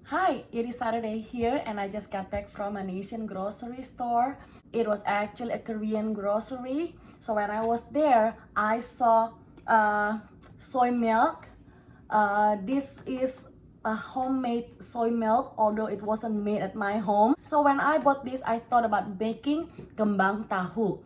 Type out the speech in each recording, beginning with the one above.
Hi, it is Saturday here and I just got back from an Asian grocery store. It was actually a Korean grocery. So when I was there, I saw soy milk. This is a homemade soy milk, although it wasn't made at my home. So when I bought this, I thought about making Kembang Tahu.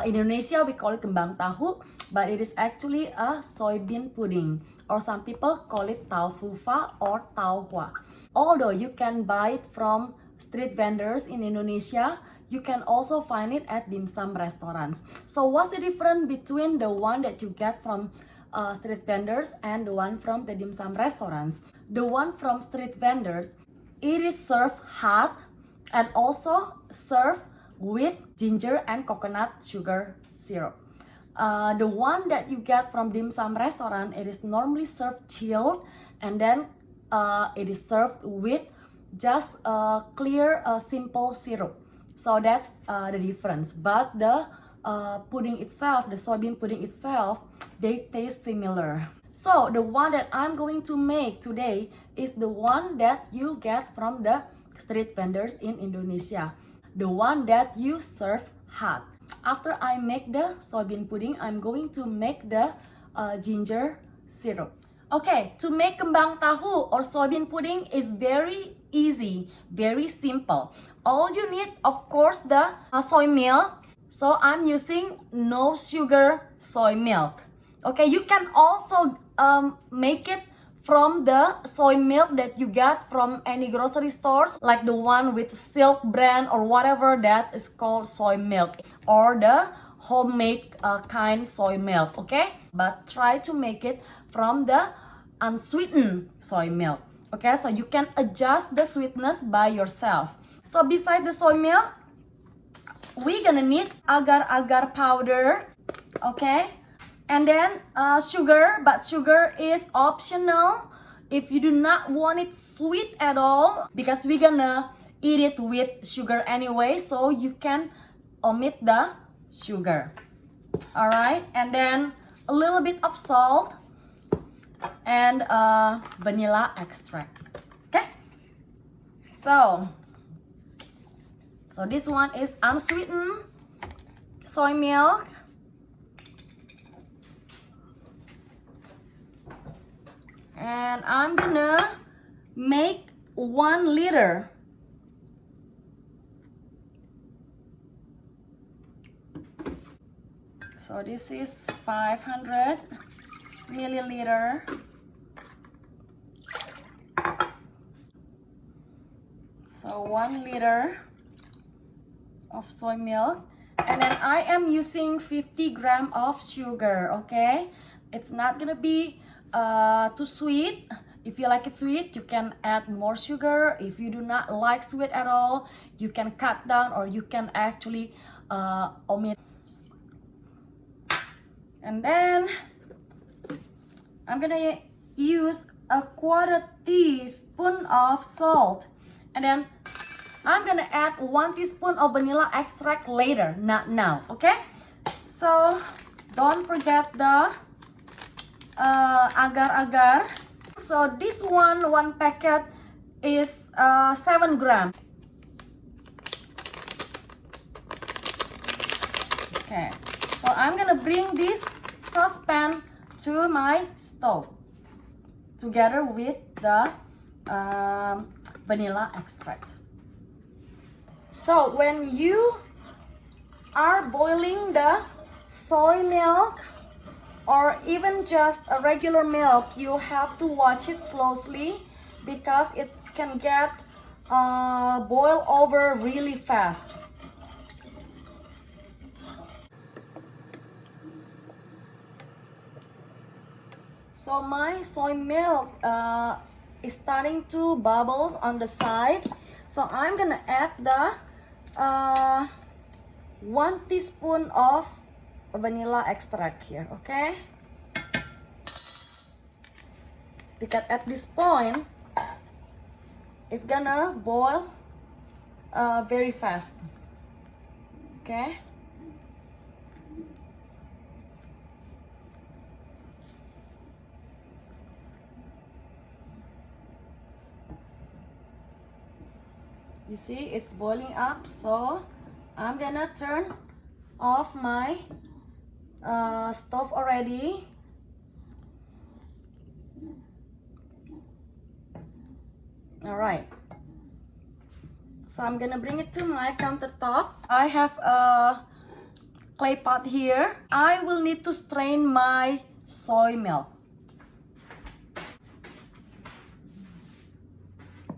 In Indonesia, we call it Kembang Tahu, but it is actually a soybean pudding, or some people call it taufufa or tauhua. Although you can buy it from street vendors in Indonesia, you can also find it at dim sum restaurants. So what's the difference between the one that you get from street vendors and the one from the dim sum restaurants? The one from street vendors, it is served hot and also served with ginger and coconut sugar syrup. The one that you get from dim sum restaurant, it is normally served chilled, and then it is served with just a clear, simple syrup. So that's the difference. But the pudding itself, the soybean pudding itself, they taste similar. So the one that I'm going to make today is the one that you get from the street vendors in Indonesia. The one that you serve hot. After I make the soybean pudding, I'm going to make the ginger syrup. Okay, to make kembang tahu or soybean pudding is very easy, very simple. All you need, of course, the soy milk. So I'm using no sugar soy milk. Okay, you can also make it from the soy milk that you get from any grocery stores, like the one with Silk brand or whatever, that is called soy milk, or the homemade kind soy milk, okay? But try to make it from the unsweetened soy milk, okay? So you can adjust the sweetness by yourself. So beside the soy milk, we're gonna need agar-agar powder, okay? And then sugar, but sugar is optional if you do not want it sweet at all, because we're gonna eat it with sugar anyway, so you can omit the sugar. All right, and then a little bit of salt and vanilla extract. Okay, so this one is unsweetened soy milk. And I'm gonna make 1 liter. So this is 500 milliliter. So 1 liter of soy milk. And then I am using 50 grams of sugar, okay? It's not gonna be too sweet. If you like it sweet, you can add more sugar. If you do not like sweet at all, you can cut down, or you can actually omit. And then I'm gonna use a 1/4 teaspoon of salt, and then I'm gonna add 1 teaspoon of vanilla extract later, not now, okay? So don't forget the agar-agar. So this one packet is 7 grams. Okay, so I'm gonna bring this saucepan to my stove together with the vanilla extract. So when you are boiling the soy milk, or even just a regular milk, you have to watch it closely, because it can get boil over really fast. So my soy milk is starting to bubbles on the side. So I'm gonna add the 1 teaspoon of vanilla extract here, okay? Because at this point it's gonna boil very fast, okay? You see, it's boiling up, so I'm gonna turn off my stove already. All right. So I'm gonna bring it to my countertop. I have a clay pot here. I will need to strain my soy milk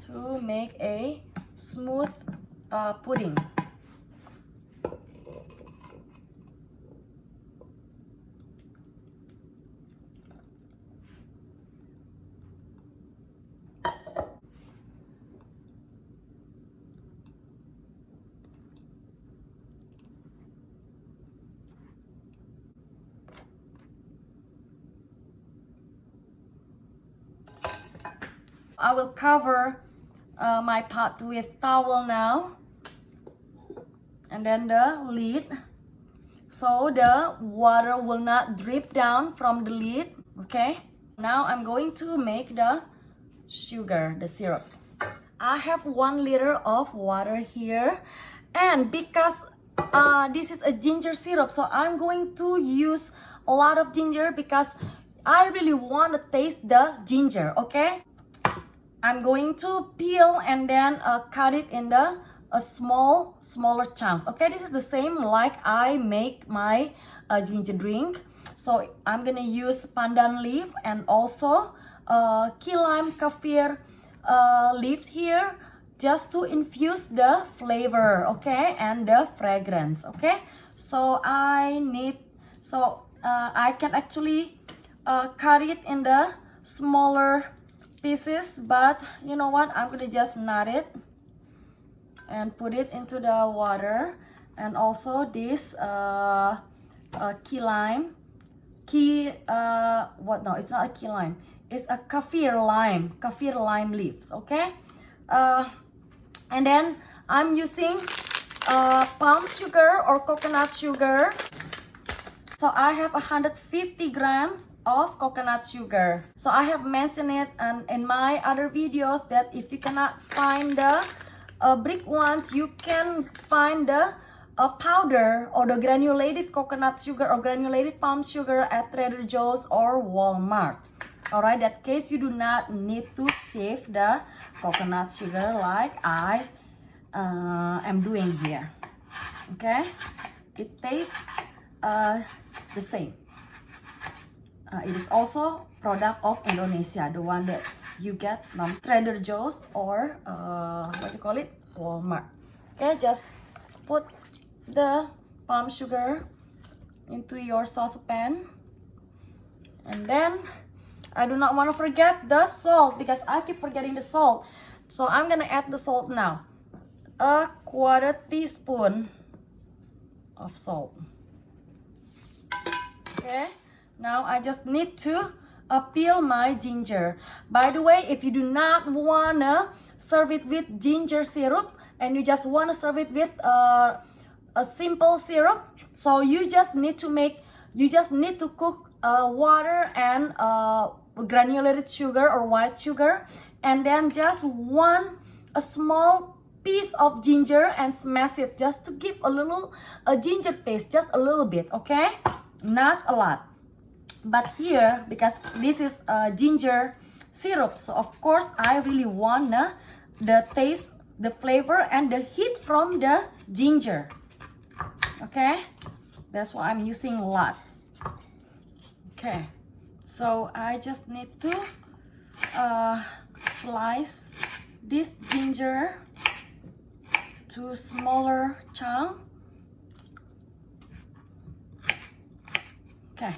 to make a smooth pudding. I will cover my pot with towel now, and then the lid, so the water will not drip down from the lid. Okay, now I'm going to make the sugar, the syrup. I have 1 liter of water here, and because this is a ginger syrup, so I'm going to use a lot of ginger because I really want to taste the ginger. Okay, I'm going to peel and then cut it in the smaller chunks. Okay, this is the same like I make my ginger drink. So I'm gonna use pandan leaf and also key lime kaffir leaves here, just to infuse the flavor, okay, and the fragrance. Okay, so I can actually cut it in the smaller pieces, but you know what, I'm gonna just knot it and put it into the water. And also this key lime, no, it's not a key lime, it's a kaffir lime leaves. Okay, and then I'm using palm sugar or coconut sugar. So I have 150 grams of coconut sugar. So I have mentioned it in my other videos that if you cannot find the brick ones, you can find the powder or the granulated coconut sugar or granulated palm sugar at Trader Joe's or Walmart. Alright, that case you do not need to save the coconut sugar like I am doing here. Okay, it tastes the same. It is also product of Indonesia, the one that you get from Trader Joe's or what do you call it, Walmart. Okay, just put the palm sugar into your saucepan, and then I do not want to forget the salt because I keep forgetting the salt. So I'm gonna add the salt now, a 1/4 teaspoon of salt. Okay, now I just need to peel my ginger. By the way, if you do not wanna serve it with ginger syrup and you just wanna serve it with a simple syrup, so you just need to cook water and granulated sugar or white sugar, and then just a small piece of ginger and smash it just to give a ginger taste, just a little bit. Okay, not a lot. But here, because this is ginger syrup, so of course I really want the taste, the flavor, and the heat from the ginger. Okay, that's why I'm using a lot. Okay, so I just need to slice this ginger to smaller chunks. Okay,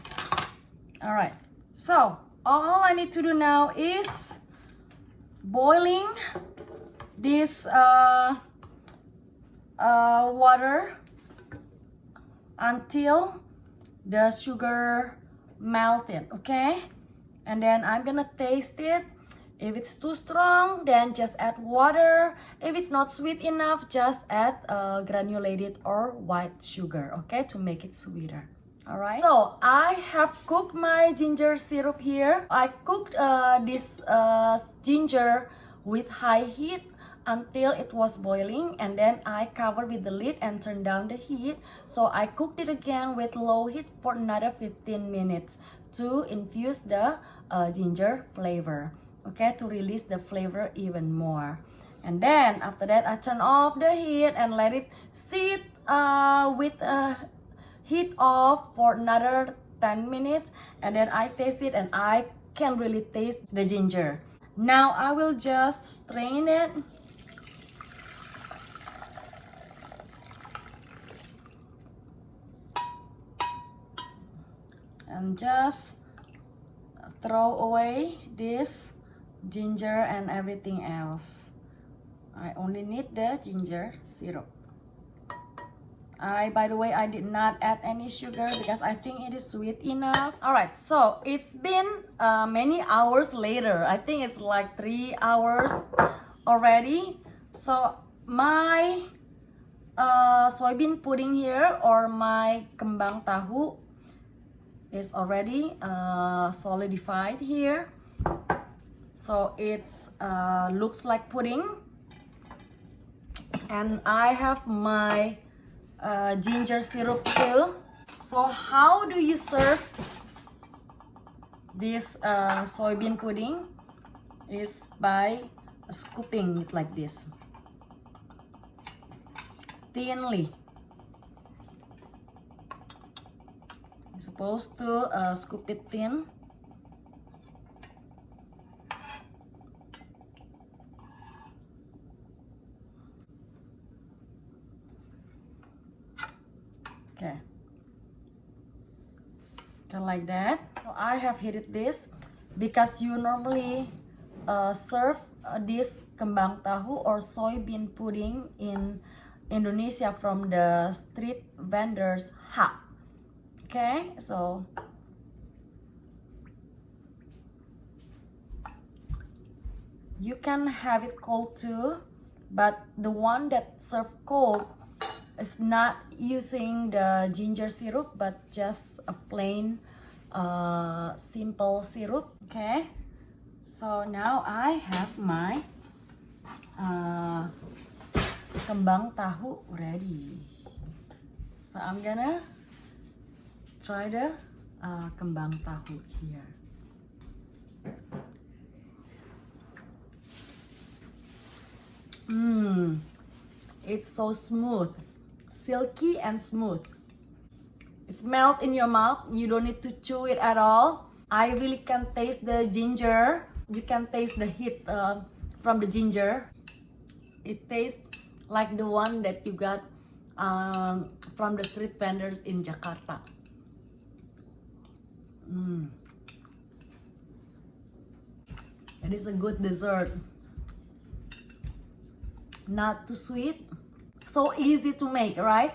all right, so all I need to do now is boiling this water until the sugar melted. Okay, and then I'm gonna taste it. If it's too strong, then just add water. If it's not sweet enough, just add granulated or white sugar, okay, to make it sweeter. All right, so I have cooked my ginger syrup here. I cooked this ginger with high heat until it was boiling, and then I covered with the lid and turned down the heat. So I cooked it again with low heat for another 15 minutes to infuse the ginger flavor, okay, to release the flavor even more. And then after that, I turn off the heat and let it sit with heat off for another 10 minutes, and then I taste it and I can really taste the ginger. Now I will just strain it. And just throw away this ginger and everything else. I only need the ginger syrup. By the way, I did not add any sugar because I think it is sweet enough. Alright, so it's been many hours later. I think it's like 3 hours already. So my soybean pudding here, or my kembang tahu, is already solidified here. So it's looks like pudding. And I have my ginger syrup too. So how do you serve this soybean pudding? Is by scooping it like this, thinly. You're supposed to scoop it thin. Okay, kind of like that. So I have heated this because you normally serve this kembang tahu or soybean pudding in Indonesia from the street vendors hot. Okay, so you can have it cold too, but the one that served cold is not using the ginger syrup, but just a plain simple syrup. Okay, so now I have my kembang tahu ready. So I'm gonna try the kembang tahu here. It's so smooth, silky and smooth. It's melt in your mouth. You don't need to chew it at all. I really can taste the ginger. You can taste the heat from the ginger. It tastes like the one that you got from the street vendors in Jakarta. It is a good dessert. Not too sweet. So easy to make, right?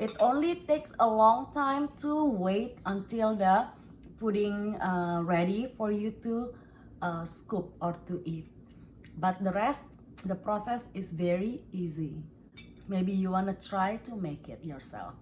It only takes a long time to wait until the pudding ready for you to scoop or to eat. But the rest, the process is very easy. Maybe you wanna try to make it yourself.